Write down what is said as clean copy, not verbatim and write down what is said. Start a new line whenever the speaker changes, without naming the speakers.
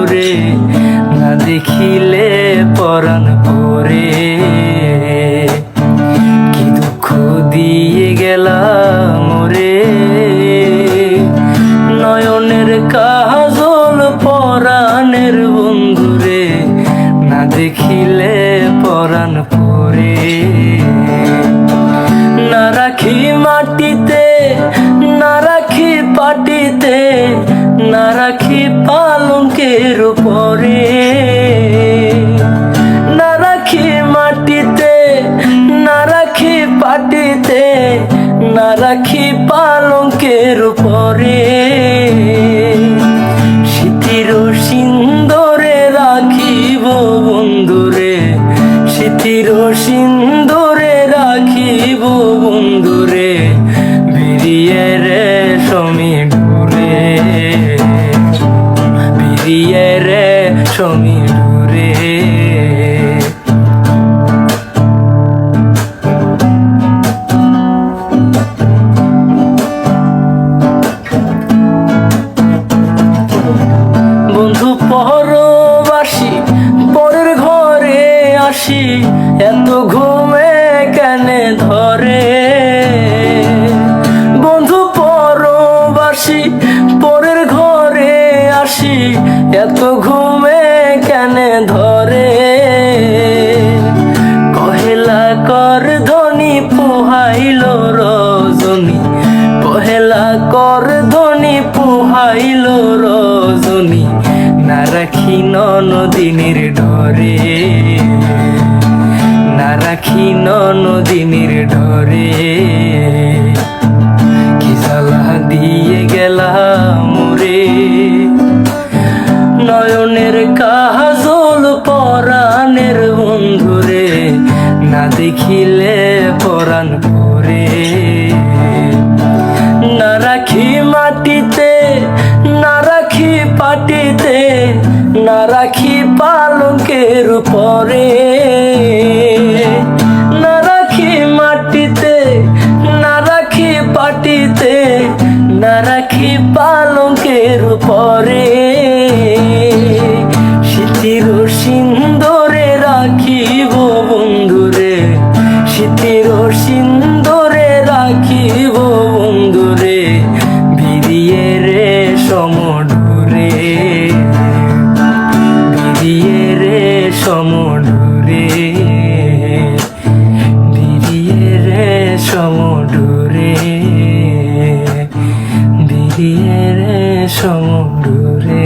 বন্ধুরে না দেখিলে পরাণ পরে। কি দুঃখ দিয়ে গেলাম মোরে, নয়নের কাজল পরাণের বন্ধুরে না দেখিলে পরাণ পরে। না রাখি মাটিতে, না রাখি পাটিতে, না রাখি পালঙ্কের উপরে। না রাখি মাটিতে, না রাখি পাটিতে, না রাখি পালঙ্কের উপরে। স্মৃতির সিন্দুরে রাখিব বন্ধুরে, স্মৃতির সিন্দুরে রাখিব বন্ধুরে, বিরিয়ে রে সমীডুরে, বিরিয়ে রে সমীডুরে। বন্ধু পরবাসী পরের ঘরে আসি, এত ঘুমে কেনে ধরে। বন্ধু পরবাসী পরের ঘরে আসি, এত ঘুমে কেনে ধরে। কহেলা কর ধ্বনি পুহাইল রজনী, কহেলা কর ধ্বনি পুহাইল রজনী, না রাখি নদিনীর ডরে, না রাখি নদিনীর ডরে। কি জ্বালা দিয়ে গেলাম মোরে, নয়নের কাজল পরাণের বন্ধুরে না দেখিলে পরাণ পরে। না রাখি মাটিতে, না রাখি পাটিতে, না রাখি পালঙ্কের উপরে। না রাখি মাটিতে, না রাখি পাটিতে, না রাখি পালঙ্কের উপরে। স্মৃতির সিন্দুরে রাখিব বন্ধুরে, স্মৃতির সিন্দুরে রাখিব বন্ধুরে, বিরিয়ে রে সমডুরে, বিরিয়ে রে সমডুরে, বিরিয়ে রে সমডুরে, বিরিয়ে রে সমডুরে।